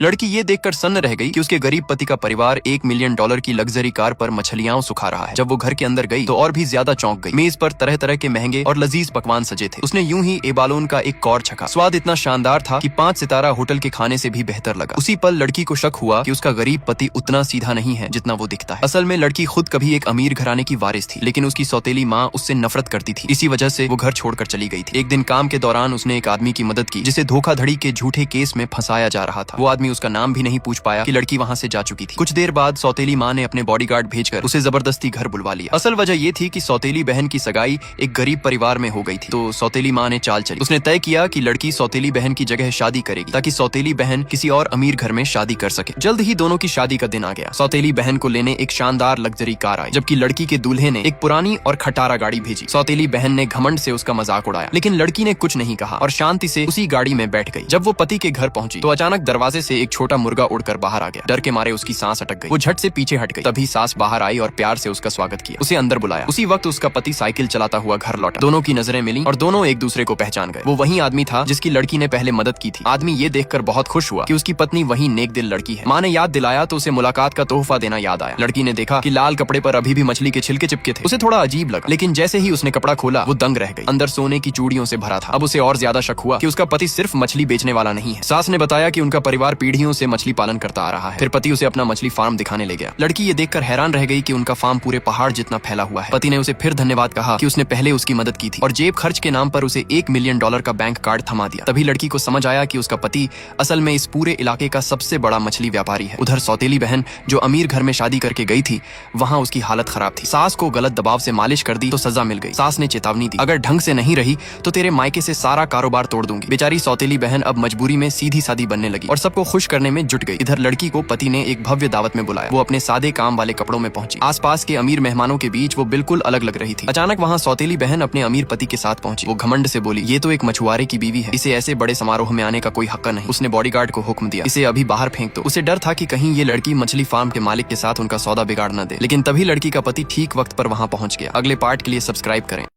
लड़की ये देखकर सन्न रह गई कि उसके गरीब पति का परिवार $1 मिलियन की लग्जरी कार पर मछलियां सुखा रहा है। जब वो घर के अंदर गई तो और भी ज्यादा चौंक गई। मेज पर तरह तरह के महंगे और लजीज पकवान सजे थे। उसने यूं ही एबालोन का एक कौर छका। स्वाद इतना शानदार था कि 5 सितारा होटल के खाने से भी बेहतर लगा। उसी पल लड़की को शक हुआ कि उसका गरीब पति उतना सीधा नहीं है जितना वो दिखता है। असल में लड़की खुद कभी एक अमीर घराने की वारिस थी, लेकिन उसकी सौतेली माँ उससे नफरत करती थी। इसी वजह से वो घर छोड़कर चली गई थी। एक दिन काम के दौरान उसने एक आदमी की मदद की जिसे धोखाधड़ी के झूठे केस में फंसाया जा रहा था। वो आदमी उसका नाम भी नहीं पूछ पाया कि लड़की वहां से जा चुकी थी। कुछ देर बाद सौतेली माँ ने अपने बॉडीगार्ड भेजकर उसे जबरदस्ती घर बुलवा लिया। असल वजह ये थी कि सौतेली बहन की सगाई एक गरीब परिवार में हो गई थी, तो सौतेली माँ ने चाल चली। उसने तय किया कि लड़की सौतेली बहन की जगह शादी करेगी ताकि सौतेली बहन किसी और अमीर घर में शादी कर सके। जल्द ही दोनों की शादी का दिन आ गया। सौतेली बहन को लेने एक शानदार लग्जरी कार आई, जबकि लड़की के दूल्हे ने एक पुरानी और खटारा गाड़ी भेजी। सौतेली बहन ने घमंड से उसका मजाक उड़ाया, लेकिन लड़की ने कुछ नहीं कहा और शांति से उसी गाड़ी में बैठ गई। जब वो पति के घर पहुंची तो अचानक दरवाजे से एक छोटा मुर्गा उड़कर बाहर आ गया। डर के मारे उसकी सांस अटक गई। वो झट से पीछे हट गई। तभी सास बाहर आई और प्यार से उसका स्वागत किया। उसे अंदर बुलाया। उसी वक्त उसका पति साइकिल चलाता हुआ घर लौटा। दोनों की नजरें मिली और दोनों एक दूसरे को पहचान गए। वो वही आदमी था जिसकी लड़की ने पहले मदद की थी। आदमी ये देखकर बहुत खुश हुआ कि उसकी पत्नी वही नेक दिल लड़की है। माँ ने याद दिलाया तो उसे मुलाकात का तोहफा देना याद आया। लड़की ने देखा कि लाल कपड़े पर अभी भी मछली के छिलके चिपके थे। उसे थोड़ा अजीब लगा, लेकिन जैसे ही उसने कपड़ा खोला वो दंग रह गई। अंदर सोने की चूड़ियों से भरा था। अब उसे और ज्यादा शक हुआ कि उसका पति सिर्फ मछली बेचने वाला नहीं है। सास ने बताया कि उनका परिवार पीढ़ियों से मछली पालन करता आ रहा है। फिर पति उसे अपना मछली फार्म दिखाने ले गया। लड़की ये देखकर हैरान रह गई कि उनका फार्म पूरे पहाड़ जितना फैला हुआ है। पति ने उसे फिर धन्यवाद कहा कि उसने पहले उसकी मदद की थी और जेब खर्च के नाम पर उसे $1 मिलियन का बैंक कार्ड थमा दिया। तभी लड़की को समझ आया कि उसका पति असल में इस पूरे इलाके का सबसे बड़ा मछली व्यापारी है। उधर सौतेली बहन जो अमीर घर में शादी करके गई थी, वहाँ उसकी हालत खराब थी। सास को गलत दबाव से मालिश कर दी तो सजा मिल गई। सास ने चेतावनी दी, अगर ढंग से नहीं रही तो तेरे मायके से सारा कारोबार तोड़ दूंगी। बेचारी सौतेली बहन अब मजबूरी में सीधी सादी बनने लगी और सबको खुश करने में जुट गई। इधर लड़की को पति ने एक भव्य दावत में बुलाया। वो अपने सादे काम वाले कपड़ों में पहुंची। आसपास के अमीर मेहमानों के बीच वो बिल्कुल अलग लग रही थी। अचानक वहाँ सौतेली बहन अपने अमीर पति के साथ पहुंची। वो घमंड से बोली, ये तो एक मछुआरे की बीवी है, इसे ऐसे बड़े समारोह में आने का कोई हक नहीं। उसने बॉडीगार्ड को हुक्म दिया, इसे अभी बाहर फेंक दो। उसे डर था कि कहीं ये लड़की मछली फार्म के मालिक के साथ उनका सौदा बिगाड़ न दे। लेकिन तभी लड़की का पति ठीक वक्त पर वहाँ पहुंच गया। अगले पार्ट के लिए सब्सक्राइब करें।